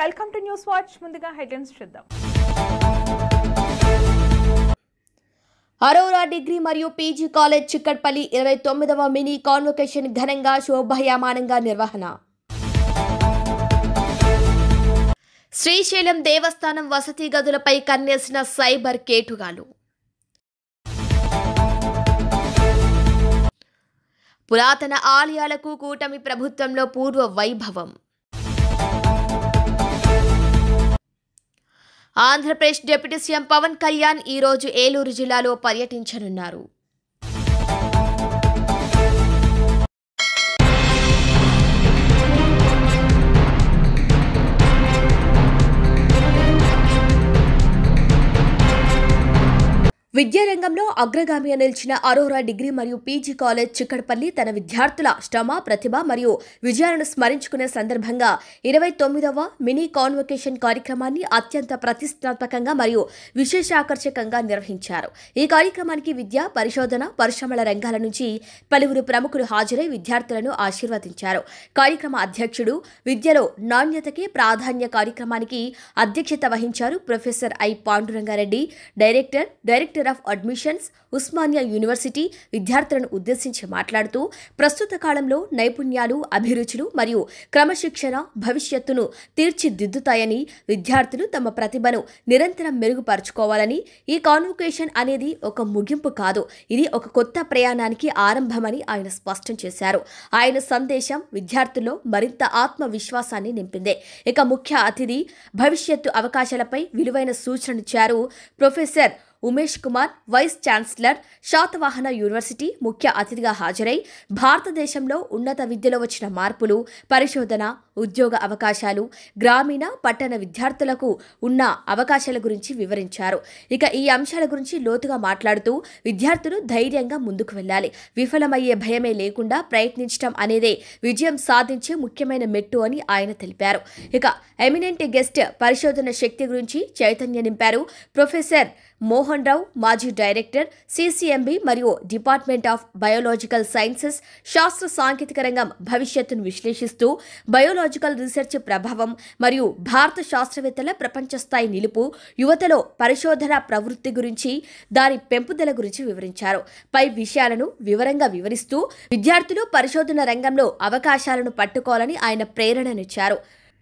Welcome to news watch. ముందుగా headlines చూద్దాం. Aurora degree మరియు పీజీ కాలేజ్ చిక్కట్పల్లి 29వ మినీ కాన్వొకేషన్ ఘనంగా శోభాయమానంగా నిర్వహణ. శ్రీశైలం దేవస్థానం వసతి గదులపై కన్నేసిన సైబర్ కేటుగాలు. పురాతన ఆలయాలకు కూటమి ప్రభుత్వంలో పూర్వ వైభవం. ఆంధ్రప్రదేశ్ డిప్యూటీ సీఎం పవన్ కళ్యాణ్ ఈరోజు ఏలూరు జిల్లాలో పర్యటించనున్నారు. విద్యారంగంలో అగ్రగామిగా నిలిచిన అరోరా డిగ్రీ మరియు పీజీ కాలేజ్ చిక్కడపల్లి తన విద్యార్థుల శ్రమ, ప్రతిభ మరియు విజయాలను స్మరించుకునే సందర్భంగా 29వ మినీ కాన్వొకేషన్ కార్యక్రమాన్ని అత్యంత ప్రతిష్టాత్మకంగా మరియు విశేష ఆకర్షకంగా నిర్వహించారు. ఈ కార్యక్రమానికి విద్య, పరిశోధన, పరిశ్రమల రంగాల నుంచి పలువురు ప్రముఖులు హాజరై విద్యార్థులను ఆశీర్వదించారు. కార్యక్రమ అధ్యక్షుడు విద్యలో నాణ్యతకే ప్రాధాన్య కార్యక్రమానికి అధ్యక్షత వహించారు professor I Panduranga Reddy, director of admissions, Osmania university. విద్యార్థులను ఉద్దేశించి మాట్లాడుతూ ప్రస్తుత కాలంలో నైపుణ్యాలు, అభిరుచులు మరియు క్రమశిక్షణ భవిష్యత్తును తీర్చిదిద్దుతాయని, విద్యార్థులు తమ ప్రతిభను నిరంతరం మెరుగుపరుచుకోవాలని, ఈ కాన్వొకేషన్ అనేది ఒక ముగింపు కాదు, ఇది ఒక కొత్త ప్రయాణానికి ఆరంభమని ఆయన స్పష్టం చేశారు. ఆయన సందేశం విద్యార్థుల్లో మరింత ఆత్మవిశ్వాసాన్ని నింపింది. ఇక ముఖ్య అతిథి భవిష్యత్తు అవకాశాలపై విలువైన సూచనలిచ్చారు. Professor Umesh Kumar, vice chancellor, Satavahana university ముఖ్య అతిథిగా హాజరై భారతదేశంలో ఉన్నత విద్యలో వచ్చిన మార్పులు, పరిశోధన, ఉద్యోగ అవకాశాలు, గ్రామీణ, పట్టణ విద్యార్థులకు ఉన్న అవకాశాల గురించి వివరించారు. ఇక ఈ అంశాల గురించి లోతుగా మాట్లాడుతూ విద్యార్థులు ధైర్యంగా ముందుకు వెళ్ళాలి, విఫలమయ్యే భయమే లేకుండా ప్రయత్నించడం అనేదే విజయం సాధించే ముఖ్యమైన మెట్టు అని ఆయన తెలిపారు. ఇక ఎమినెంట్ గెస్ట్ పరిశోధన శక్తి గురించి చైతన్య నింపారు. ప్రొఫెసర్ మోహన్ రావు, మాజీ డైరెక్టర్, సిసిఎంబి మరియు డిపార్ట్మెంట్ ఆఫ్ బయోలాజికల్ సైన్సెస్, శాస్త్ర సాంకేతిక రంగం భవిష్యత్తును విశ్లేషిస్తూ బయోలాజికల్ రీసెర్చ్ ప్రభావం మరియు భారత శాస్త్రవేత్తల ప్రపంచ స్థాయి నిలుపు, యువతలో పరిశోధన ప్రవృత్తి గురించి, దాని పెంపుదల గురించి వివరించారు. పై విషయాలను వివరంగా వివరిస్తూ విద్యార్థులు పరిశోధన రంగంలో అవకాశాలను పట్టుకోవాలని ఆయన ప్రేరణనిచ్చారు.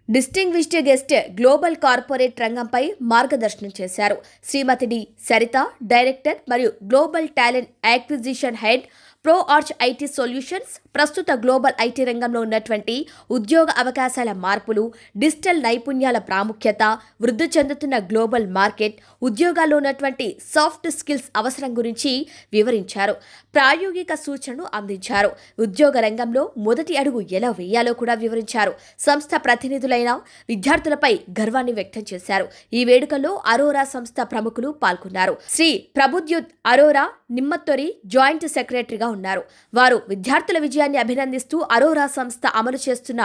డిస్టింగ్విష్డ్ గెస్ట్ గ్లోబల్ కార్పొరేట్ రంగంపై మార్గదర్శనం చేశారు. శ్రీమతి డి సరిత, డైరెక్టర్ మరియు global talent acquisition head, pro arch IT solutions, ప్రస్తుత గ్లోబల్ ఐటీ రంగంలో ఉన్నటువంటి ఉద్యోగ అవకాశాల మార్పులు, డిజిటల్ నైపుణ్యాల ప్రాముఖ్యత, వృద్ధి చెందుతున్న గ్లోబల్ మార్కెట్, ఉద్యోగాల్లో ఉన్నటువంటి సాఫ్ట్ స్కిల్స్ అవసరం గురించి వివరించారు. ప్రాయోగిక సూచనలు అందించారు. ఉద్యోగ రంగంలో మొదటి అడుగు ఎలా వేయాలో కూడా వివరించారు. సంస్థ ప్రతినిధులైన విద్యార్థులపై గర్వాన్ని వ్యక్తం చేశారు. ఈ వేడుకల్లో అరోరా సంస్థ ప్రముఖులు పాల్గొన్నారు. శ్రీ ప్రభుద్యుత్ అరోరా నిమ్మత్తొరి జాయింట్ సెక్రటరీగా ఉన్నారు. వారు విద్యార్థుల విజయాన్ని అభినందిస్తూ అరోరా సంస్థ అమలు చేస్తున్న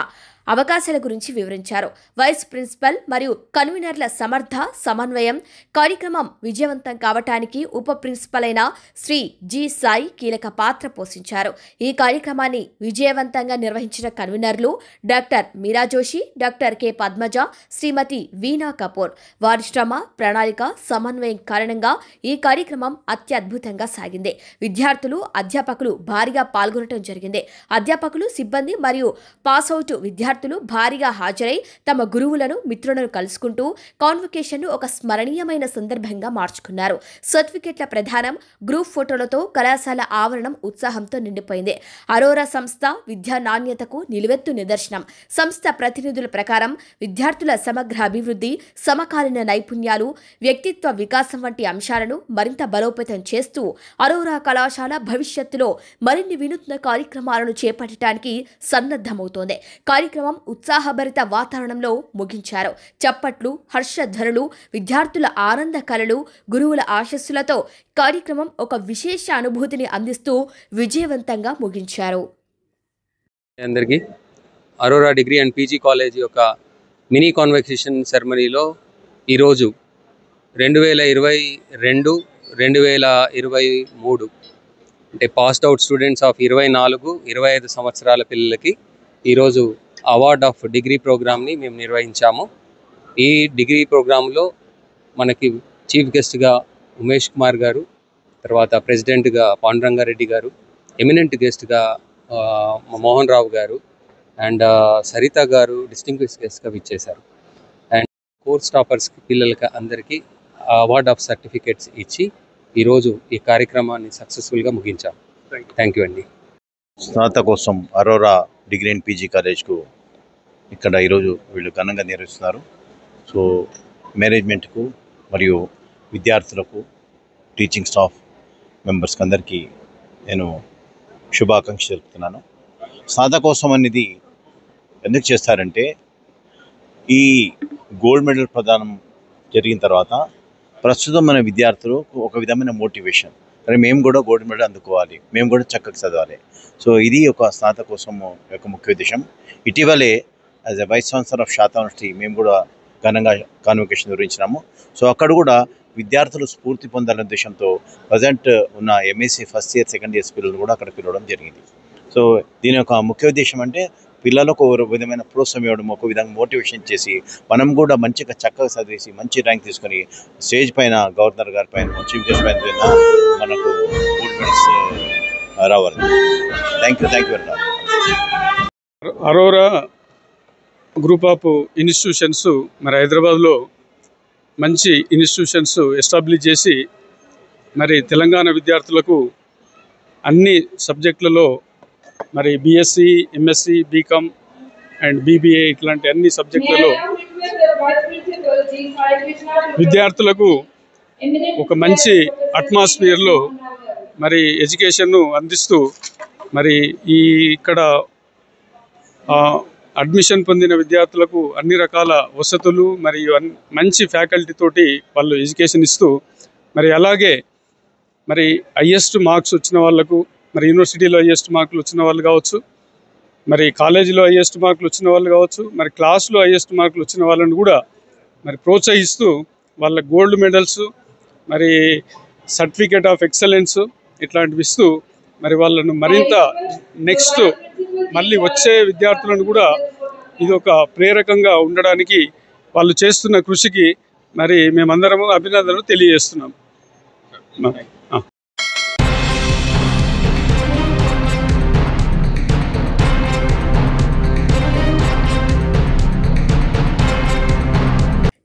అవకాశాల గురించి వివరించారు. వైస్ ప్రిన్సిపల్ మరియు కన్వీనర్ల సమర్థ సమన్వయం, కార్యక్రమం విజయవంతం కావటానికి ఉప ప్రిన్సిపల్ అయిన శ్రీ జి సాయి కీలక పాత్ర పోషించారు. ఈ కార్యక్రమాన్ని విజయవంతంగా నిర్వహించిన కన్వీనర్లు డాక్టర్ మీరా జోషి, డాక్టర్ కె పద్మజ, శ్రీమతి వీణా కపూర్. వారి శ్రమ, ప్రణాళిక, సమన్వయం కారణంగా ఈ కార్యక్రమం అత్యద్భుతంగా సాగింది. విద్యార్థులు, అధ్యాపకులు భారీగా పాల్గొనడం జరిగింది. అధ్యాపకులు, సిబ్బంది మరియు పాస్అవుట్ విద్యార్థులు భారీగా హాజరై తమ గురువులను, మిత్రులను కలుసుకుంటూ కాన్వొకేషన్ను ఒక స్మరణీయమైన సందర్భంగా మార్చుకున్నారు. సర్టిఫికెట్ల ప్రదానం, గ్రూప్ ఫోటోలతో కళాశాల ఆవరణం ఉత్సాహంతో నిండిపోయింది. అరోరా సంస్థ విద్యా నాణ్యతకు నిలువెత్తు నిదర్శనం. సంస్థ ప్రతినిధుల ప్రకారం విద్యార్థుల సమగ్ర అభివృద్ధి, సమకాలీన నైపుణ్యాలు, వ్యక్తిత్వ వికాసం వంటి అంశాలను మరింత బలోపేతం చేస్తూ అరోరా కళాశాల భవిష్యత్తులో మరిన్ని వినూత్న కార్యక్రమాలను చేపట్టడానికి సన్నద్ధమవుతోంది. కార్యక్రమం ఉత్సాహభరిత వాతావరణంలో ముగించారు. చప్పట్లు, హర్షధ్వనులు, విద్యార్థుల ఆనంద కలలు, గురువుల ఆశస్సులతో కార్యక్రమం ఒక విశేష అనుభూతిని అందిస్తూ విజయవంతంగా ముగించారు. అందరికీ Aurora degree and PG college యొక్క మినీ కాన్వొకేషన్ సెరమనీలో ఈరోజు 2022, 2023 అంటే పాస్డ్ అవుట్ స్టూడెంట్స్ ఆఫ్ 24, 25 సంవత్సరాల పిల్లలకి ఈరోజు అవార్డ్ ఆఫ్ డిగ్రీ ప్రోగ్రామ్ని మేము నిర్వహించాము. ఈ డిగ్రీ ప్రోగ్రాంలో మనకి చీఫ్ గెస్ట్గా ఉమేష్ కుమార్ గారు, తర్వాత ప్రెసిడెంట్గా పాండురంగారెడ్డి గారు, ఎమినెంట్ గెస్ట్గా మోహన్ రావు గారు అండ్ సరిత గారు డిస్టింగ్విష్ గెస్ట్గా విచ్చేశారు. అండ్ కోర్స్ టాపర్స్కి పిల్లలకి అందరికీ అవార్డ్ ఆఫ్ సర్టిఫికేట్స్ ఇచ్చి ఈరోజు ఈ కార్యక్రమాన్ని సక్సెస్ఫుల్గా ముగించాం. థ్యాంక్ యూ అండి. స్నాతకోత్సవం అరోరా డిగ్రీ అండ్ పీజీ కాలేజ్కు ఇక్కడ ఈరోజు వీళ్ళు ఘనంగా నిర్వహిస్తున్నారు. సో మేనేజ్మెంట్కు మరియు విద్యార్థులకు, టీచింగ్ స్టాఫ్ మెంబర్స్కి అందరికీ నేను శుభాకాంక్షలు తెలుపుతున్నాను. స్నాతకోత్సవం అనేది ఎందుకు చేస్తారంటే, ఈ గోల్డ్ మెడల్ ప్రదానం జరిగిన తర్వాత ప్రస్తుతం మన విద్యార్థులకు ఒక విధమైన మోటివేషన్, కానీ మేము కూడా గోల్డ్ మెడల్ అందుకోవాలి, మేము కూడా చక్కగా చదవాలి. సో ఇది ఒక స్నాతకోత్సవం యొక్క ముఖ్య ఉద్దేశం. ఇటీవలే as a vice chancellor of శాతా యూనివర్సిటీ మేము కూడా ఘనంగా కాన్వకేషన్ నిర్వహించినాము. సో అక్కడ కూడా విద్యార్థులు స్ఫూర్తి పొందాలనే ఉద్దేశంతో ప్రజెంట్ ఉన్న MSc first year, second years పిల్లలు కూడా అక్కడ పిలవడం జరిగింది. సో దీని యొక్క ముఖ్య ఉద్దేశం అంటే పిల్లలకు ఒక విధమైన ప్రోత్సాహం ఇవ్వడం, ఒక విధంగా మోటివేషన్ చేసి మనం కూడా మంచిగా చక్కగా చదివేసి మంచి ర్యాంక్ తీసుకొని స్టేజ్ పైన గవర్నర్ గారి పైన, చీఫ్ గెస్ట్ పైన మనకు గోల్డ్ మెడల్స్ రావాలి. Thank you very much. Aurora group of institutions మరి హైదరాబాద్లో మంచి ఇన్స్టిట్యూషన్స్ ఎస్టాబ్లిష్ చేసి మరి తెలంగాణ విద్యార్థులకు అన్ని సబ్జెక్టులలో మరి BSc, MSc, BCom and BBA ఇట్లాంటి అన్ని సబ్జెక్టులలో విద్యార్థులకు ఒక మంచి అట్మాస్ఫియర్లో మరి ఎడ్యుకేషన్ను అందిస్తూ మరి ఈ ఇక్కడ అడ్మిషన్ పొందిన విద్యార్థులకు అన్ని రకాల వసతులు మరియు మంచి ఫ్యాకల్టీ తోటి వాళ్ళు ఎడ్యుకేషన్ ఇస్తూ మరి అలాగే మరి హైయెస్ట్ మార్క్స్ వచ్చిన వాళ్ళకు, మరి యూనివర్సిటీలో హైయెస్ట్ మార్కులు వచ్చిన వాళ్ళు కావచ్చు, మరి కాలేజీలో హైయెస్ట్ మార్కులు వచ్చిన వాళ్ళు కావచ్చు, మరి క్లాస్లో హైయెస్ట్ మార్కులు వచ్చిన వాళ్ళని కూడా మరి ప్రోత్సహిస్తూ వాళ్ళ గోల్డ్ మెడల్స్, మరి సర్టిఫికేట్ ఆఫ్ ఎక్సలెన్స్ ఇట్లాంటివి ఇస్తూ మరి వాళ్ళను మరింత నెక్స్ట్ మళ్ళీ వచ్చే విద్యార్థులను కూడా ఇది ఒక ప్రేరకంగా ఉండడానికి వాళ్ళు చేస్తున్న కృషికి మరి మేమందరము అభినందనలు తెలియజేస్తున్నాం.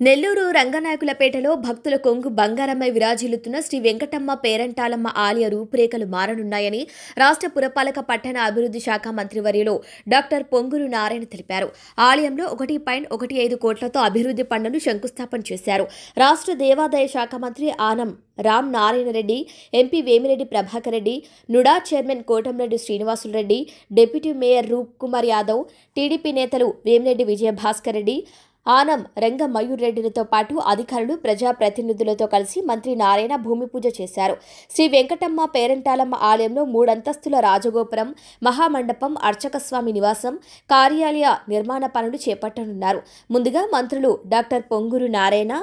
నెల్లూరు రంగనాయకులపేటలో భక్తుల కొంగు బంగారమై విరాజిల్లుతున్న శ్రీ వెంకటమ్మ పేరంటాలమ్మ ఆలయ రూపురేఖలు మారనున్నాయని రాష్ట్ర పురపాలక పట్టణ అభివృద్ధి శాఖ మంత్రివర్యులు డాక్టర్ పొంగూరు నారాయణ తెలిపారు. ఆలయంలో 1.15 కోట్లతో అభివృద్ధి పనులను శంకుస్థాపన చేశారు. రాష్ట్ర దేవాదాయ శాఖ మంత్రి Anam Ram Narayana Reddy, MP Vemireddy Prabhakar Reddy, NUDA chairman Kotamreddy Srinivasulu Reddy, deputy mayor Roop Kumar Yadav, TDP నేతలు వేమిరెడ్డి విజయభాస్కర్ రెడ్డి, ఆనం రంగ మయూర్ రెడ్డిలతో పాటు అధికారులు, ప్రజాప్రతినిధులతో కలిసి మంత్రి నారాయణ భూమి పూజ చేశారు. శ్రీ వెంకటమ్మ పేరంటాలమ్మ ఆలయంలో 3 అంతస్తుల రాజగోపురం, మహామండపం, అర్చకస్వామి నివాసం, కార్యాలయ నిర్మాణ పనులు చేపట్టనున్నారు. ముందుగా మంత్రులు డాక్టర్ పొంగూరు నారాయణ,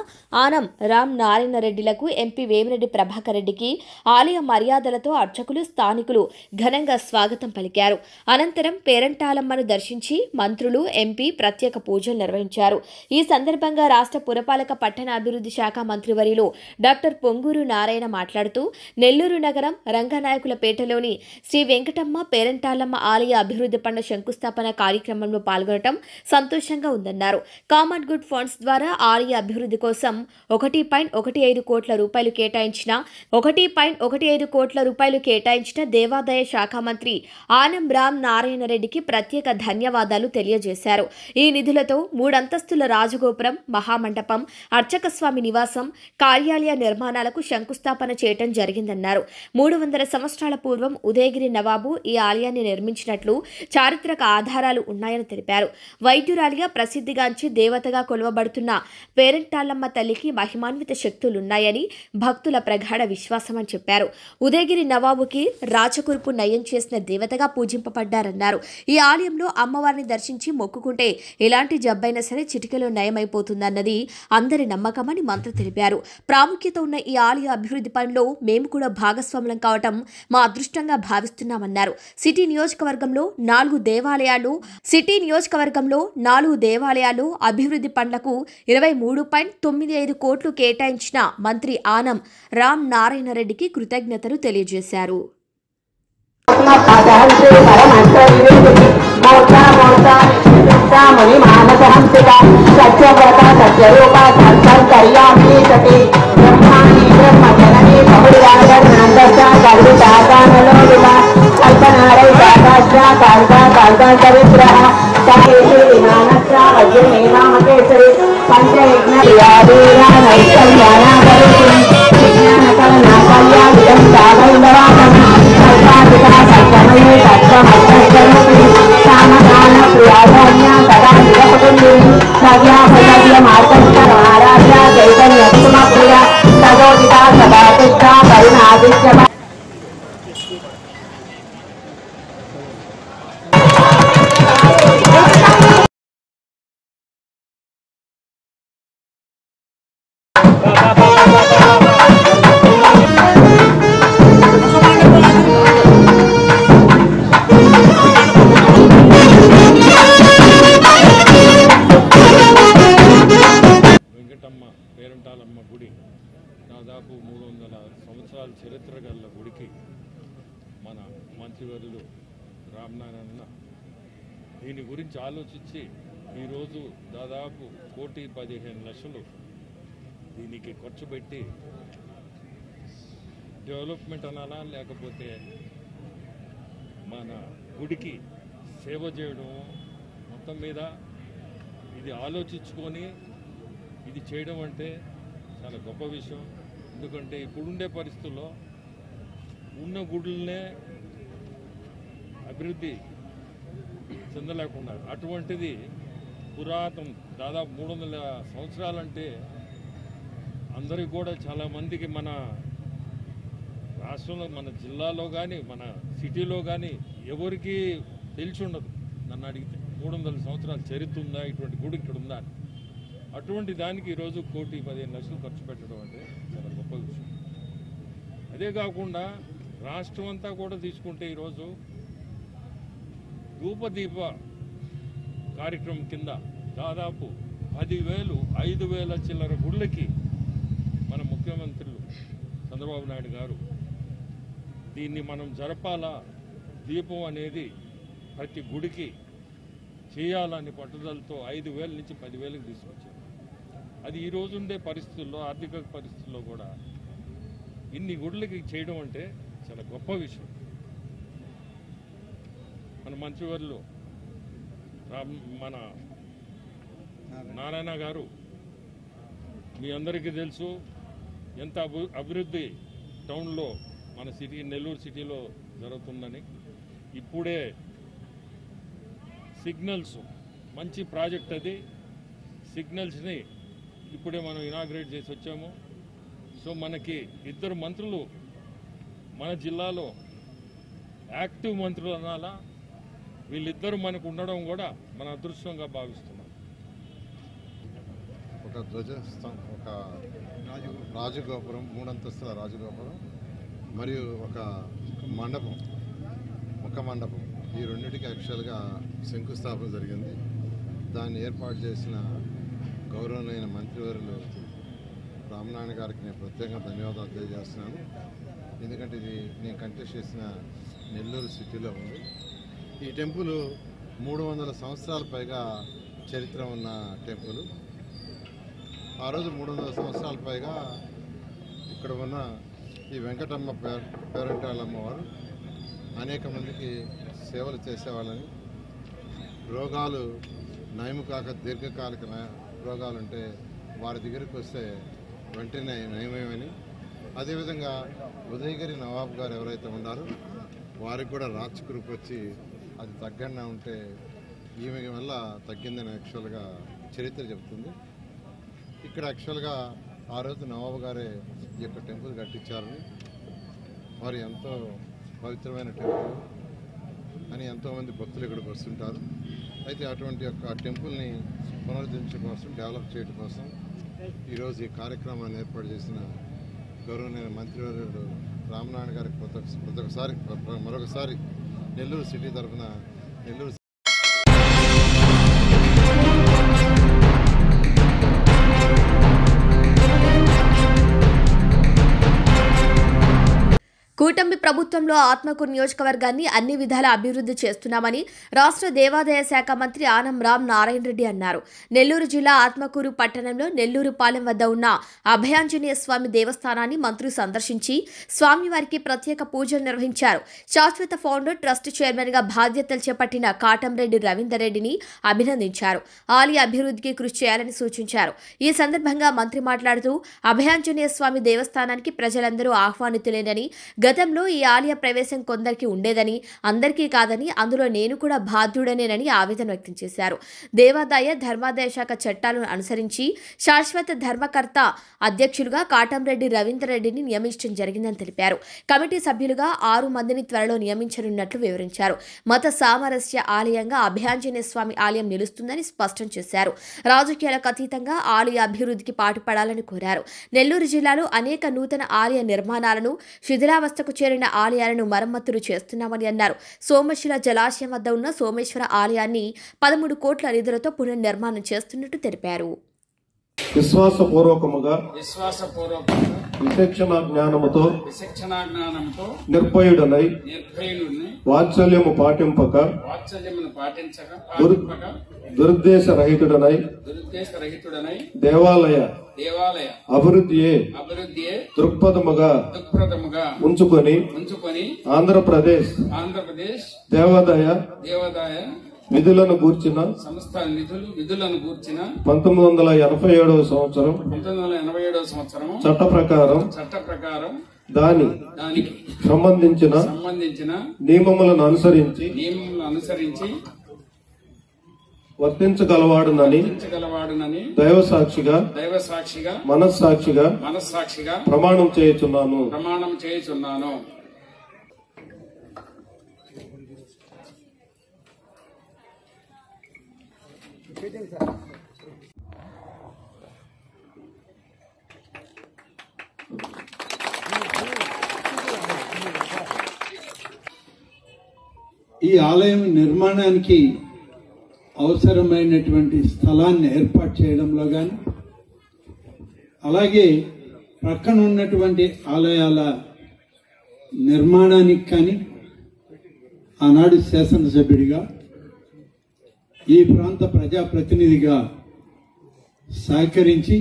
ఆనం రామ్ నారాయణ రెడ్డిలకు, ఎంపీ వేమిరెడ్డి ప్రభాకర్ రెడ్డికి ఆలయ మర్యాదలతో అర్చకులు, స్థానికులు ఘనంగా స్వాగతం పలికారు. అనంతరం పేరంటాలమ్మను దర్శించి మంత్రులు, ఎంపీ ప్రత్యేక పూజలు నిర్వహించారు. ఈ సందర్భంగా రాష్ట్ర పురపాలక పట్టణ అభివృద్ధి శాఖ మంత్రివర్యులు డాక్టర్ పొంగూరు నారాయణ మాట్లాడుతూ నెల్లూరు నగరం రంగనాయకులపేటలోని శ్రీ వెంకటమ్మ పేరంటాలమ్మ ఆలయ అభివృద్ధి పనుల శంకుస్థాపన కార్యక్రమంలో పాల్గొనడం సంతోషంగా ఉందన్నారు. కామన్ గుడ్ ఫండ్స్ ద్వారా ఆలయ అభివృద్ధి కోసం 1.15 కోట్ల రూపాయలు కేటాయించిన దేవాదాయ శాఖ మంత్రి ఆనం రామ్ నారాయణ రెడ్డికి ప్రత్యేక ధన్యవాదాలు తెలియజేశారు. ఈ నిధులతో 3 అంతస్తుల రాజగోపురం, మహామండపం, అర్చకస్వామి నివాసం, కార్యాలయ నిర్మాణాలకు శంకుస్థాపన చేయడం జరిగిందన్నారు. 300 సంవత్సరాల పూర్వం ఉదయగిరి నవాబు ఈ ఆలయాన్ని నిర్మించినట్లు చారిత్రక ఆధారాలు ఉన్నాయని తెలిపారు. వైద్యురాలిగా ప్రసిద్ధిగాంచి దేవతగా కొలవబడుతున్న పేరంటాలమ్మ తల్లికి మహిమాన్విత శక్తులున్నాయని భక్తుల ప్రగాఢ విశ్వాసమని చెప్పారు. ఉదయగిరి నవాబుకి రాచకురుపు నయం చేసిన దేవతగా పూజింపబడ్డారన్నారు. ఈ ఆలయంలో అమ్మవారిని దర్శించి మొక్కుకుంటే ఎలాంటి జబ్బైనా సరే చిటికి చిటికెలో నయమైపోతుందన్నది అందరి నమ్మకమని మంత్రి తెలిపారు. ప్రాముఖ్యత ఉన్న ఈ ఆలయ అభివృద్ధి పనిలో మేము కూడా భాగస్వాములం కావటం మా అదృష్టంగా భావిస్తున్నామన్నారు. సిటీ నియోజకవర్గంలో 4 దేవాలయాలు అభివృద్ధి పనులకు 23.95 కోట్లు కేటాయించిన మంత్రి ఆనం రామ్ నారాయణ రెడ్డికి కృతజ్ఞతలు తెలియజేశారు. పేరంటాలమ్మ గుడి దాదాపు 300 సంవత్సరాల చరిత్ర గల గుడికి మన మంత్రివర్యులు రామనారాయణ దీని గురించి ఆలోచించి ఈరోజు దాదాపు 1,15,00,000 దీనికి ఖర్చు పెట్టి డెవలప్మెంట్ అనాలా లేకపోతే మన గుడికి సేవ చేయడం మొత్తం మీద ఇది ఆలోచించుకొని ఇది చేయడం అంటే చాలా గొప్ప విషయం. ఎందుకంటే ఇప్పుడుండే పరిస్థితుల్లో ఉన్న గుడులనే అభివృద్ధి చెందలేకుండా అటువంటిది పురాతనం దాదాపు 300 సంవత్సరాలంటే అందరికి కూడా చాలామందికి మన రాష్ట్రంలో మన జిల్లాలో కానీ మన సిటీలో కానీ ఎవరికి తెలిసి ఉండదు. నన్ను అడిగితే 300 సంవత్సరాల చరిత్ర ఉందా, ఇటువంటి గుడి ఇక్కడ ఉందా అని. అటువంటి దానికి ఈరోజు 1,15,00,000 ఖర్చు పెట్టడం అంటే చాలా గొప్ప విషయం. అదే కాకుండా రాష్ట్రం అంతా కూడా తీసుకుంటే ఈరోజు ధూపదీప కార్యక్రమం కింద దాదాపు 10,000 5,000 చిల్లర గుళ్ళకి మన ముఖ్యమంత్రులు చంద్రబాబు నాయుడు గారు దీన్ని మనం జరపాలా, దీపం అనేది ప్రతి గుడికి చేయాలని పట్టుదలతో 5,000 నుంచి 10,000కి తీసుకొచ్చారు. అది ఈ రోజుండే పరిస్థితుల్లో ఆర్థిక పరిస్థితుల్లో కూడా ఇన్ని గుడులకి చేయడం అంటే చాలా గొప్ప విషయం. మన మంత్రివర్యులు మన నారాయణ గారు మీ అందరికీ తెలుసు ఎంత అభివృద్ధి టౌన్లో మన సిటీ నెల్లూరు సిటీలో జరుగుతుందని. ఇప్పుడే సిగ్నల్స్ మంచి ప్రాజెక్ట్ అది. సిగ్నల్స్ని ఇప్పుడే మనం ఇనాగ్రేట్ చేసి వచ్చాము. సో మనకి 2 మంత్రులు మన జిల్లాలో యాక్టివ్ మంత్రులు అనాలా, వీళ్ళిద్దరూ మనకు ఉండడం కూడా మన అదృష్టంగా భావిస్తున్నాం. ఒక ధ్వజస్తంభం, ఒక రాజగోపురం, 3 అంతస్తుల రాజగోపురం మరియు ఒక మండపం, ముఖ మండపం, ఈ రెండింటికి యాక్చువల్గా శంకుస్థాపన జరిగింది. దాన్ని ఏర్పాటు చేసిన గౌరవనీయ మంత్రివర్యులు రామనారాయణ గారికి నేను ప్రత్యేకంగా ధన్యవాదాలు తెలియజేస్తున్నాను. ఎందుకంటే ఇది నేను కంటెస్ట్ చేసిన నెల్లూరు సిటీలో ఉంది. ఈ టెంపుల్ 300 సంవత్సరాల పైగా చరిత్ర ఉన్న టెంపుల్. ఆ రోజు 300 సంవత్సరాల పైగా ఇక్కడ ఉన్న ఈ వెంకటమ్మ పేరంటాలమ్మ వారు అనేక మందికి సేవలు చేసేవాళ్ళని, రోగాలు నయము కాక దీర్ఘకాలిక రోగాలుంటే వారి దగ్గరికి వస్తే వెంటనే నయమేమని, అదేవిధంగా ఉదయగిరి నవాబు గారు ఎవరైతే ఉన్నారో వారికి కూడా రాచకురుపు వచ్చి అది తగ్గకుండా ఉంటే ఈమె వల్ల తగ్గిందని యాక్చువల్గా చరిత్ర చెబుతుంది. ఇక్కడ యాక్చువల్గా ఆ రోజు నవాబు గారే ఈ యొక్క టెంపుల్ కట్టించారని, వారు ఎంతో పవిత్రమైన టెంపుల్ అని ఎంతోమంది భక్తులు ఇక్కడికి వస్తుంటారు. అయితే అటువంటి యొక్క టెంపుల్ని పునరుద్ధరించడం కోసం, డెవలప్ చేయడం కోసం ఈరోజు ఈ కార్యక్రమాన్ని ఏర్పాటు చేసిన గౌరవనీయ మంత్రివర్యుడు రామనారాయణ గారికి మరొకసారి నెల్లూరు సిటీ తరఫున నెల్లూరు కూటమి ప్రభుత్వంలో ఆత్మకూరు నియోజకవర్గాన్ని అన్ని విధాల అభివృద్ధి చేస్తున్నామని రాష్ట్ర దేవాదాయ శాఖ మంత్రి ఆనం రామ్ నారాయణ రెడ్డి అన్నారు. నెల్లూరు జిల్లా ఆత్మకూరు పట్టణంలో నెల్లూరు పాలెం వద్ద ఉన్న అభయాంజనేయ స్వామి దేవస్థానాన్ని మంత్రి సందర్శించి స్వామివారికి ప్రత్యేక పూజలు నిర్వహించారు. శాశ్వత ఫౌండర్ ట్రస్ట్ చైర్మన్ గా బాధ్యతలు చేపట్టిన కాటంరెడ్డి రవీందర్ రెడ్డిని అభినందించారు. ఆలయ అభివృద్ధికి కృషి చేయాలని సూచించారు. ఈ సందర్భంగా మంత్రి మాట్లాడుతూ అభయాంజనేయ స్వామి దేవస్థానానికి ప్రజలందరూ ఆహ్వానితులేనని, గతంలో ఈ ఆలయ ప్రవేశం కొందరికి ఉండేదని, అందరికీ కాదని, అందులో నేను కూడా బాధ్యుడనేనని ఆవేదన వ్యక్తం చేశారు. దేవాదాయ ధర్మాదాయ శాఖ చట్టాలను అనుసరించి శాశ్వత ధర్మకర్త అధ్యక్షులుగా కాటంరెడ్డి రవీందర్ రెడ్డిని నియమించడం జరిగిందని తెలిపారు. కమిటీ సభ్యులుగా 6 మందిని త్వరలో నియమించనున్నట్లు వివరించారు. మత సామరస్య ఆలయంగా అభయాంజనేయ స్వామి ఆలయం నిలుస్తుందని స్పష్టం చేశారు. రాజకీయాలకు అతీతంగా ఆలయ అభివృద్ధికి పాటుపడాలని కోరారు. నెల్లూరు జిల్లాలో అనేక నూతన ఆలయ నిర్మాణాలను, శిథిలావస్థకు చేరిన ఆలయాలను మరమ్మతులు చేస్తున్నామని అన్నారు. సోమశిల జలాశయం వద్ద ఉన్న సోమేశ్వర ఆలయాన్ని 13 కోట్ల నిధులతో పునర్నిర్మాణం చేస్తున్నట్టు తెలిపారు. విశ్వాసపూర్వకముగా విచక్షణ జ్ఞానముతో నిర్భయుడనై వాత్సల్యము పాటింపక దురుద్దేశ రహితుడనై దేవాలయ అభివృద్ధియే దృక్పథముగా ఉంచుకొని ఆంధ్రప్రదేశ్ దేవాదాయ విధులను గూర్చిన 1987వ సంవత్సరం చట్ట ప్రకారం దానికి సంబంధించిన నియమములను అనుసరించి వర్తించగలవాడునని దైవ సాక్షిగా మనస్సాక్షిగా ప్రమాణం చేయుచున్నాను. ఈ ఆలయం నిర్మాణానికి అవసరమైనటువంటి స్థలాన్ని ఏర్పాటు చేయడంలో కానీ, అలాగే ప్రక్కన ఉన్నటువంటి ఆలయాల నిర్మాణానికి కానీ ఆనాడు శాసనసభ్యుడిగా, ఈ ప్రాంత ప్రజాప్రతినిధిగా సహకరించి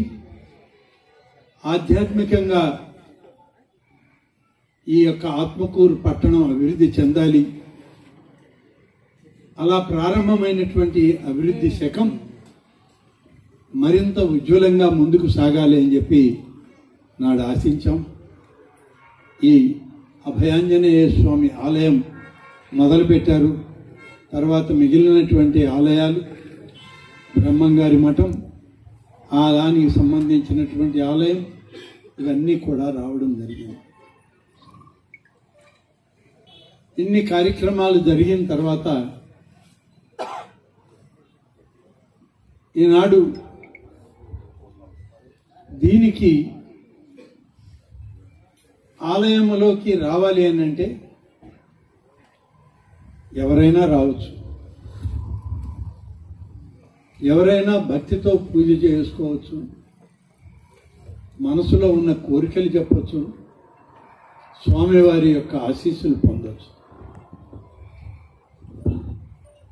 ఆధ్యాత్మికంగా ఈ యొక్క ఆత్మకూరు పట్టణం అభివృద్ధి చెందాలి, అలా ప్రారంభమైనటువంటి అభివృద్ధి శకం మరింత ఉజ్వలంగా ముందుకు సాగాలి అని చెప్పి నాడు ఆశించాం. ఈ అభయాంజనేయ స్వామి ఆలయం మొదలుపెట్టారు. తర్వాత మిగిలినటువంటి ఆలయాలు, బ్రహ్మంగారి మఠం, ఆ దానికి సంబంధించినటువంటి ఆలయం, ఇవన్నీ కూడా రావడం జరిగింది. ఇన్ని కార్యక్రమాలు జరిగిన తర్వాత ఈనాడు దీనికి ఆలయంలోకి రావాలి అని అంటే ఎవరైనా రావచ్చు, ఎవరైనా భక్తితో పూజ చేసుకోవచ్చు, మనసులో ఉన్న కోరికలు చెప్పచ్చు, స్వామివారి యొక్క ఆశీస్సులు పొందవచ్చు.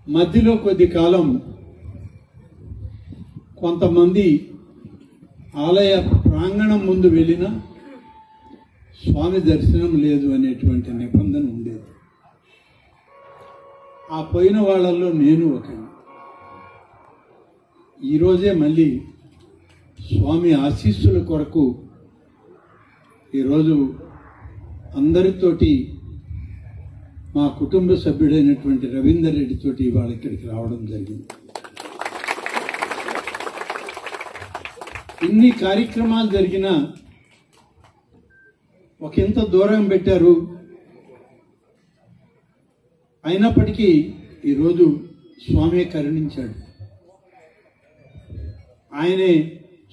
మధ్యలో కొద్ది కాలం కొంతమంది ఆలయ ప్రాంగణం ముందు వెళ్ళినా స్వామి దర్శనం లేదు అనేటువంటి నిబంధన ఉండేది. ఆ పోయిన వాళ్ళల్లో నేను ఒకని. ఈరోజే మళ్ళీ స్వామి ఆశీస్సుల కొరకు ఈరోజు అందరితోటి మా కుటుంబ సభ్యుడైనటువంటి రవీందర్ రెడ్డితోటి ఇవాళ ఇక్కడికి రావడం జరిగింది. ఇన్ని కార్యక్రమాలు జరిగినా ఒకంత దూరం పెట్టారు. అయినప్పటికీ ఈరోజు స్వామి కరుణించాడు. ఆయనే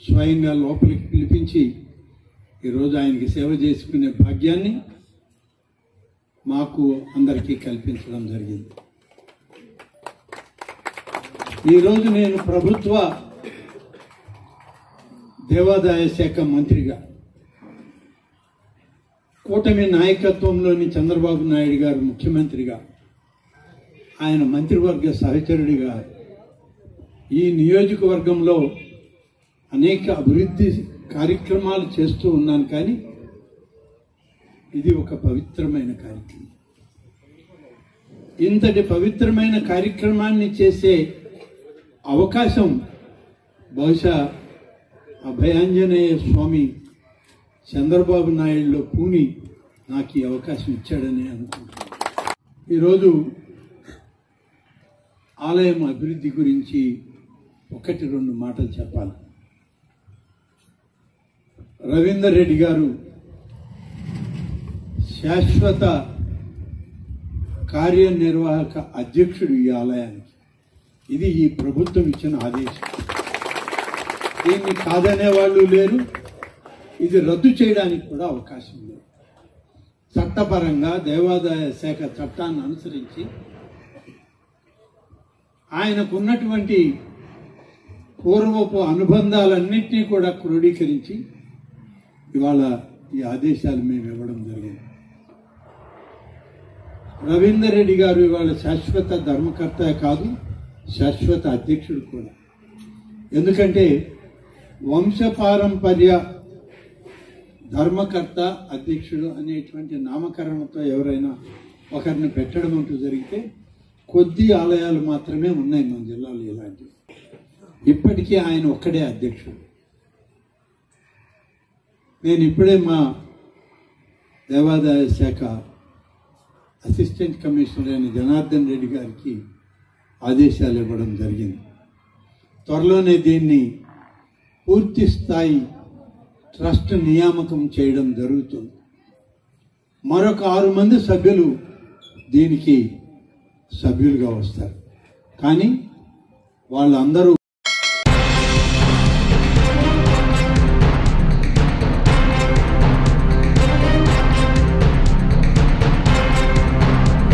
స్వయంగా లోపలికి పిలిపించి ఈరోజు ఆయనకి సేవ చేసుకునే భాగ్యాన్ని మాకు అందరికీ కల్పించడం జరిగింది. ఈరోజు నేను ప్రభుత్వ దేవాదాయ శాఖ మంత్రిగా, కూటమి నాయకత్వంలోని చంద్రబాబు నాయుడు గారు ముఖ్యమంత్రిగా, ఆయన మంత్రివర్గ సహచరుడిగా ఈ నియోజకవర్గంలో అనేక అభివృద్ధి కార్యక్రమాలు చేస్తూ ఉన్నాను. కానీ ఇది ఒక పవిత్రమైన కార్యక్రమం. ఇంతటి పవిత్రమైన కార్యక్రమాన్ని చేసే అవకాశం బహుశా అభయాంజనేయ స్వామి చంద్రబాబు నాయుడులో పూని నాకు ఈ అవకాశం ఇచ్చాడని అనుకుంటున్నాను. ఈరోజు ఆలయం అభివృద్ధి గురించి 1-2 మాటలు చెప్పాలి. రవీందర్ రెడ్డి గారు శాశ్వత కార్యనిర్వాహక అధ్యక్షుడు ఈ ఆలయానికి. ఇది ఈ ప్రభుత్వం ఇచ్చిన ఆదేశం. దీన్ని కాదనే వాళ్ళు లేరు, ఇది రద్దు చేయడానికి కూడా అవకాశం లేదు. చట్టపరంగా దేవాదాయ శాఖ చట్టాన్ని అనుసరించి ఆయనకున్నటువంటి పూర్వపు అనుబంధాలన్నింటినీ కూడా క్రోడీకరించి ఇవాళ ఈ ఆదేశాలు మేము ఇవ్వడం జరిగింది. రవీందర్ రెడ్డి గారు ఇవాళ శాశ్వత ధర్మకర్త కాదు, శాశ్వత అధ్యక్షుడు కూడా. ఎందుకంటే వంశపారంపర్య ధర్మకర్త అధ్యక్షుడు అనేటువంటి నామకరణతో ఎవరైనా ఒకరిని పెట్టడం అంటూ జరిగితే కొద్ది ఆలయాలు మాత్రమే ఉన్నాయి మన జిల్లాలో ఇలాంటివి. ఇప్పటికీ ఆయన ఒక్కడే అధ్యక్షుడు. నేను ఇప్పుడే మా దేవాదాయ శాఖ అసిస్టెంట్ కమిషనర్ అయిన జనార్దన్ రెడ్డి గారికి ఆదేశాలు ఇవ్వడం జరిగింది. త్వరలోనే దీన్ని పూర్తి స్థాయి ట్రస్ట్ నియామకం చేయడం జరుగుతుంది. మరొక 6 మంది సభ్యులు దీనికి సభ్యులుగా వస్తారు. కానీ వాళ్ళందరూ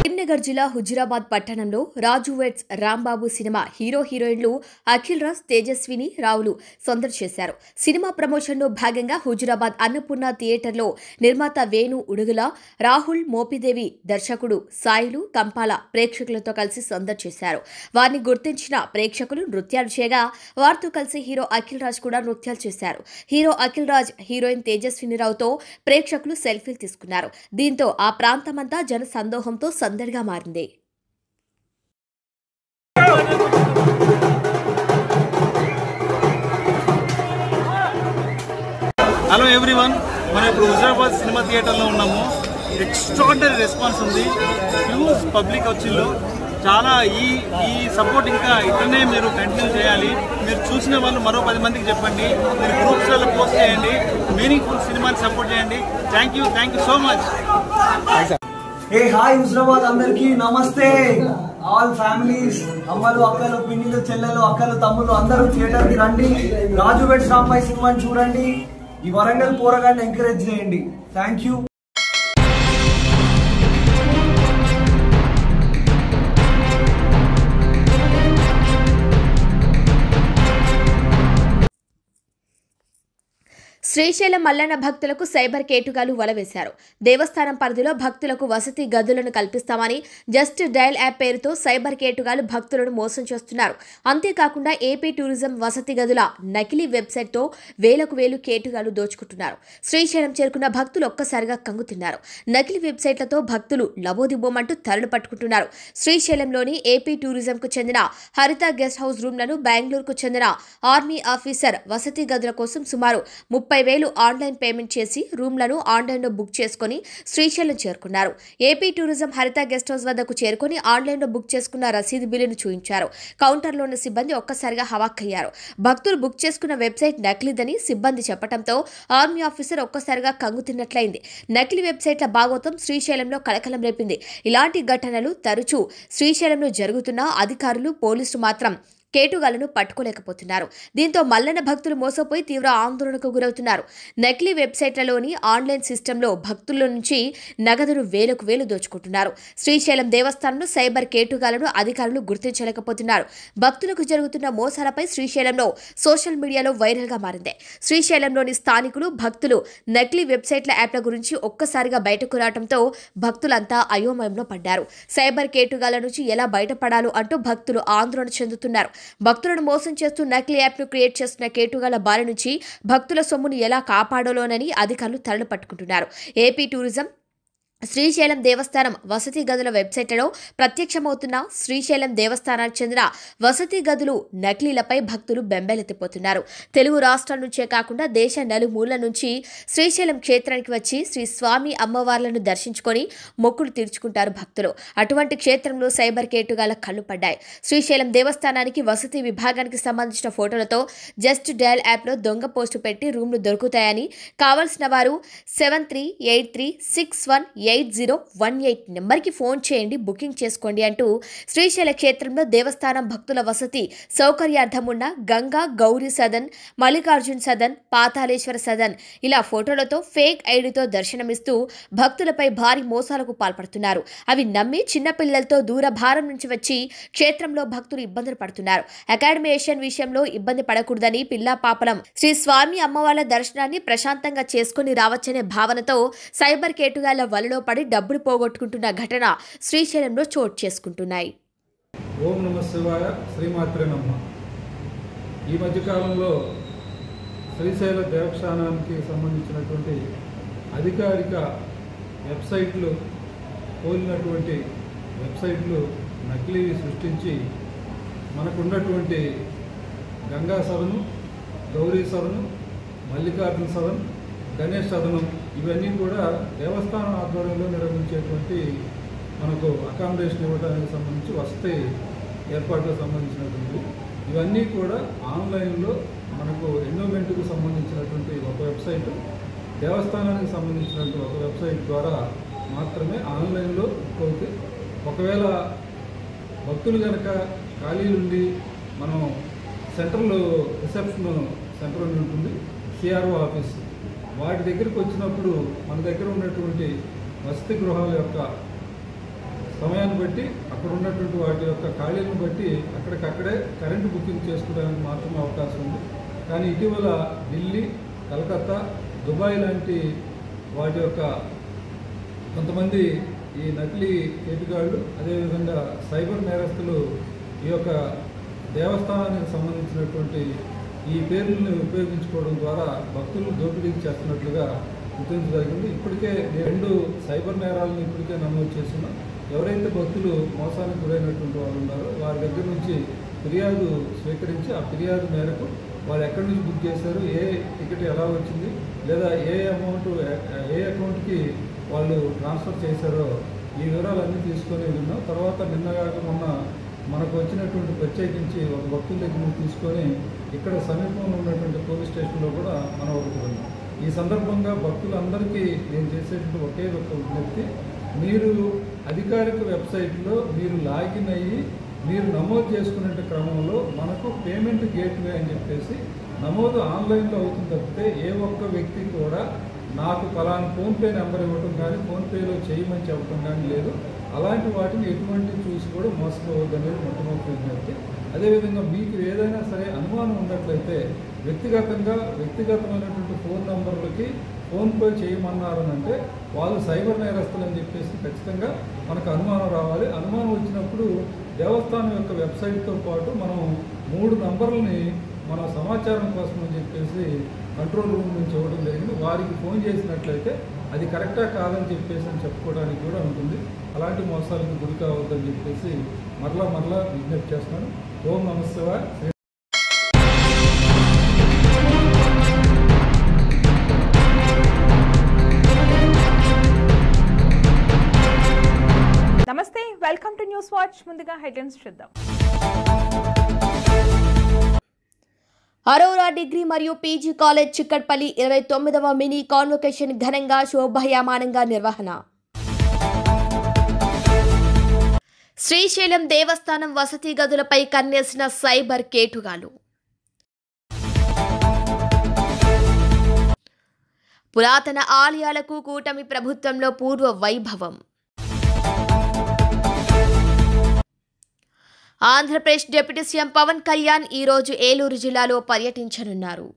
కరీంనగర్ జిల్లా హుజురాబాద్ పట్టణంలో రాజు వెడ్స్ రాంబాబు సినిమా హీరో హీరోయిన్లు అఖిల్ రాజ్, తేజస్విని రావులు సందడి చేశారు. సినిమా ప్రమోషన్లో భాగంగా హుజురాబాద్ అన్నపూర్ణ థియేటర్లో నిర్మాత వేణు ఉడుగుల, రాహుల్ మోపిదేవి, దర్శకుడు సాయిలు కంపాల ప్రేక్షకులతో కలిసి సందడి చేశారు. వారిని గుర్తించిన ప్రేక్షకులు నృత్యాలు చేయగా వారితో కలిసి హీరో అఖిల్ రాజ్ కూడా నృత్యాలు చేశారు. హీరో అఖిల్ రాజ్, హీరోయిన్ తేజస్విని రావుతో ప్రేక్షకులు సెల్ఫీలు తీసుకున్నారు. దీంతో ఆ ప్రాంతమంతా జన సందోహంతో సందడిగా మారింది. హలో ఎవ్రీవన్, మనం ఇప్పుడు హుజురాబాద్ సినిమా థియేటర్లో ఉన్నాము. ఎక్స్ట్రాడినరీ రెస్పాన్స్ ఉంది, హ్యూజ్ పబ్లిక్ వచ్చిందో చాలా. ఈ సపోర్ట్ ఇంకా ఇట్లనే మీరు కంటిన్యూ చేయాలి. మీరు చూసిన వాళ్ళు మరో 10 మందికి చెప్పండి, మీరు గ్రూప్స్లలో పోస్ట్ చేయండి, మీనింగ్ఫుల్ సినిమాని సపోర్ట్ చేయండి. Thank you so much. A hi Huzurabad అందరికి నమస్తే. ఆల్ ఫ్యామిలీస్, అమ్మలు, అక్కలు, పిన్నిలు, చెల్లెలు, అక్కలు, తమ్ముళ్ళు అందరూ థియేటర్ కి రండి. రాజు వెడ్స్ రాంబాయ్ సినిమాని చూడండి. ఈ వరంగల్ పోరగాన్ని ఎంకరేజ్ చేయండి. Thank you. శ్రీశైలం మల్లన్న భక్తులకు సైబర్ కేటుగాలు వలవేశారు. దేవస్థానం పరిధిలో భక్తులకు వసతి గదులను కల్పిస్తామని జస్ట్ డయల్ యాప్ పేరుతో సైబర్ కేటుగాలు భక్తులను మోసం చేస్తున్నారు. అంతేకాకుండా ఏపీ టూరిజం వసతి గదుల నకిలీ వెబ్సైట్తో వేలకు వేలు కేటుగాలు దోచుకుంటున్నారు. శ్రీశైలం చేరుకున్న భక్తులు ఒక్కసారిగా కంగుతిన్నారు. నకిలీ వెబ్సైట్లతో భక్తులు లబోదిబోమంటూ తరలు పట్టుకుంటున్నారు. శ్రీశైలంలోని ఏపీ టూరిజంకు చెందిన హరిత గెస్ట్ హౌస్ రూమ్లను బెంగళూరుకు చెందిన ఆర్మీ ఆఫీసర్ వసతి గదుల కోసం సుమారు 30 30,000 ఆన్లైన్ పేమెంట్ చేసి రూమ్లను ఆన్లైన్లో బుక్ చేసుకుని శ్రీశైలం చేరుకున్నారు. ఏపీ టూరిజం హరిత గెస్ట్ హౌస్ వద్దకు చేరుకుని ఆన్లైన్లో బుక్ చేసుకున్న రసీదు బిల్లును చూయించారు. కౌంటర్లో ఉన్న సిబ్బంది ఒక్కసారిగా హవాక్కయ్యారు. భక్తులు బుక్ చేసుకున్న వెబ్సైట్ నకిలీదని సిబ్బంది చెప్పడంతో ఆర్మీ ఆఫీసర్ ఒక్కసారిగా కంగు తిన్నట్లయింది. నకిలీ వెబ్సైట్ల భాగోతం శ్రీశైలంలో కలకలం రేపింది. ఇలాంటి ఘటనలు తరచూ శ్రీశైలంలో జరుగుతున్నా అధికారులు పోలీసులు మాత్రం కేటుగాలను పట్టుకోలేకపోతున్నారు. దీంతో మల్లన్న భక్తులు మోసపోయి తీవ్ర ఆందోళనకు గురవుతున్నారు. నకిలీ వెబ్సైట్లలోని ఆన్లైన్ సిస్టంలో భక్తుల నుంచి నగదును వేలకు వేలు దోచుకుంటున్నారు. శ్రీశైలం దేవస్థానంలో సైబర్ కేటుగాలను అధికారులు గుర్తించలేకపోతున్నారు. భక్తులకు జరుగుతున్న మోసాలపై శ్రీశైలంలో సోషల్ మీడియాలో వైరల్గా మారింది. శ్రీశైలంలోని స్థానికులు భక్తులు నకిలీ వెబ్సైట్ల యాప్ల గురించి ఒక్కసారిగా బయటకు రావడంతో భక్తులంతా అయోమయంలో పడ్డారు. సైబర్ కేటుగాల నుంచి ఎలా బయటపడాలో అంటూ భక్తులు ఆందోళన చెందుతున్నారు. భక్తులను మోసం చేస్తూ నకిలీ యాప్ను క్రియేట్ చేస్తున్న కేటుగాల బారి నుంచి భక్తుల సొమ్మును ఎలా కాపాడాలోనని అధికారులు తలలు పట్టుకుంటున్నారు. ఏపీ టూరిజం శ్రీశైలం దేవస్థానం వసతి గదుల వెబ్సైట్లో ప్రత్యక్షమవుతున్న శ్రీశైలం దేవస్థానానికి చెందిన వసతి గదులు నకిలీలపై భక్తులు బెంబేలెత్తిపోతున్నారు. తెలుగు రాష్ట్రాల నుంచే కాకుండా దేశ నలుమూలల నుంచి శ్రీశైలం క్షేత్రానికి వచ్చి శ్రీ స్వామి అమ్మవార్లను దర్శించుకొని మొక్కులు తీర్చుకుంటారు భక్తులు. అటువంటి క్షేత్రంలో సైబర్ కేటుగాల కళ్ళు పడ్డాయి. శ్రీశైలం దేవస్థానానికి వసతి విభాగానికి సంబంధించిన ఫోటోలతో జస్ట్ డయల్ యాప్లో దొంగ పోస్టు పెట్టి రూమ్లు దొరుకుతాయని కావాల్సిన వారు 7383618018 నెంబర్కి ఫోన్ చేయండి, బుకింగ్ చేసుకోండి అంటూ శ్రీశైల క్షేత్రంలో దేవస్థానం భక్తుల వసతి సౌకర్యార్థం ఉన్న గంగా గౌరీ సదన్, మల్లికార్జున్ సదన్, పాతాళేశ్వర సదన్ ఇలా ఫోటోలతో ఫేక్ ఐడితో దర్శనమిస్తూ భక్తులపై భారీ మోసాలకు పాల్పడుతున్నారు. అవి నమ్మి చిన్నపిల్లలతో దూర భారం నుంచి వచ్చి క్షేత్రంలో భక్తులు ఇబ్బందులు పడుతున్నారు. అకాడమియేషన్ విషయంలో ఇబ్బంది పడకూడదని పిల్లా పాపలం శ్రీ స్వామి అమ్మవార్ల దర్శనాన్ని ప్రశాంతంగా చేసుకుని రావచ్చనే భావనతో సైబర్ కేటుగాళ్ల వలలో పడి డబ్బులు పోగొట్టుకుంటున్న ఘటన శ్రీశైలంలో చోటు చేసుకుంటున్నాయి. ఓం నమః శివాయ, శ్రీమాత్రే నమః. ఈ మధ్యకాలంలో శ్రీశైల దేవస్థానానికి సంబంధించినటువంటి అధికారిక వెబ్సైట్లు పోలినటువంటి వెబ్సైట్లు నకిలీ సృష్టించి మనకున్నటువంటి గంగా సదను, గౌరీ సదను, మల్లికార్జున సదన్, గణేష్ సదనం ఇవన్నీ కూడా దేవస్థానం ఆధ్వర్యంలో నిర్వహించేటువంటి మనకు అకామిడేషన్ ఇవ్వడానికి సంబంధించి వసతి ఏర్పాట్లకు సంబంధించినటువంటి ఇవన్నీ కూడా ఆన్లైన్లో మనకు ఎండోమెంట్కు సంబంధించినటువంటి ఒక వెబ్సైట్, దేవస్థానానికి సంబంధించినటువంటి ఒక వెబ్సైట్ ద్వారా మాత్రమే ఆన్లైన్లో అవుతాయి. ఒకవేళ భక్తులు కనుక ఖాళీలుండి మనం సెంట్రల్ రిసెప్షన్ సెంటర్ ఉంటుంది, సిఆర్ఓ ఆఫీస్, వాటి దగ్గరికి వచ్చినప్పుడు మన దగ్గర ఉన్నటువంటి వసతి గృహాల యొక్క సమయాన్ని బట్టి అక్కడ ఉన్నటువంటి వాటి యొక్క ఖాళీలను బట్టి అక్కడికక్కడే కరెంటు బుకింగ్ చేసుకోవడానికి మాత్రమే అవకాశం ఉంది. కానీ ఇటీవల ఢిల్లీ, కలకత్తా, దుబాయ్ లాంటి వాటి యొక్క కొంతమంది ఈ నకిలీ కేటుగాళ్ళు అదేవిధంగా సైబర్ నేరస్తులు ఈ యొక్క దేవస్థానానికి సంబంధించినటువంటి ఈ పేర్లను ఉపయోగించుకోవడం ద్వారా భక్తులను దోపిడీకి చేస్తున్నట్లుగా గుర్తించగలిగింది. ఇప్పటికే 2 సైబర్ నేరాలను ఇప్పటికే నమోదు చేస్తున్నాం. ఎవరైతే భక్తులు మోసానికి గురైనటువంటి వాళ్ళు ఉన్నారో వారి దగ్గర నుంచి ఫిర్యాదు స్వీకరించి ఆ ఫిర్యాదు మేరకు వాళ్ళు ఎక్కడి నుంచి బుక్ చేశారు, ఏ టికెట్ ఎలా వచ్చింది, లేదా ఏ అకౌంట్కి వాళ్ళు ట్రాన్స్ఫర్ చేశారో ఈ వివరాలన్నీ తీసుకొని ఉన్నాం. తర్వాత నిన్నగాక మొన్న మనకు వచ్చినటువంటి ప్రత్యేకించి ఒక భక్తుల దగ్గర నుంచి తీసుకొని ఇక్కడ సమీపంలో ఉన్నటువంటి పోలీస్ స్టేషన్లో కూడా మనం ఒకటి ఉన్నాం. ఈ సందర్భంగా భక్తులందరికీ నేను చేసేటువంటి ఒకే ఒక విజ్ఞప్తి, మీరు అధికారిక వెబ్సైట్లో మీరు లాగిన్ అయ్యి మీరు నమోదు చేసుకునే క్రమంలో మనకు పేమెంట్ గేట్వే అని చెప్పేసి నమోదు ఆన్లైన్లో అవుతుంది తప్పితే ఏ ఒక్క వ్యక్తి కూడా నాకు ఫలానా ఫోన్పే నెంబర్ ఇవ్వడం కానీ ఫోన్పేలో చేయమని చెప్పడం కానీ లేదు. అలాంటి వాటిని ఎటువంటి చూసి కూడా మోసపోవద్దనేది మొట్టమొదటి విజ్ఞప్తి. అదేవిధంగా మీకు ఏదైనా సరే అనుమానం ఉన్నట్లయితే వ్యక్తిగతమైనటువంటి ఫోన్ నంబర్లకి ఫోన్పే చేయమన్నారనంటే వాళ్ళు సైబర్ నేరస్తులు అని చెప్పేసి ఖచ్చితంగా మనకు అనుమానం రావాలి. అనుమానం వచ్చినప్పుడు దేవస్థానం యొక్క వెబ్సైట్తో పాటు మనం 3 నంబర్లని మన సమాచారం కోసం అని చెప్పేసి కంట్రోల్ రూమ్ నుంచి ఇవ్వడం జరిగింది. వారికి ఫోన్ చేసినట్లయితే అది కరెక్టా కాదని చెప్పేసి అని చెప్పుకోవడానికి కూడా ఉంటుంది. అలాంటి మోసాలకు గురి కావద్దని చెప్పేసి మరలా విజ్ఞప్తి చేస్తున్నాను. ఓం నమః శివాయ. వాచ్ ముందుగా హెడ్లైన్స్ చూద్దాం. అరోరా డిగ్రీ మరియు పీజీ కాలేజ్ చిక్కట్పల్లి 29వ మినీ కాన్వొకేషన్ ఘనంగా శోభాయమానంగా నిర్వహణ. శ్రీశైలం దేవస్థానం వసతి గదులపై కన్నేసిన సైబర్ కేటుగాలు. పురాతన ఆలయాలకు కూటమి ప్రభుత్వంలో పూర్వ వైభవం. ఆంధ్రప్రదేశ్ డిప్యూటీ సీఎం పవన్ కళ్యాణ్ ఈరోజు ఏలూరు జిల్లాలో పర్యటించనున్నారు.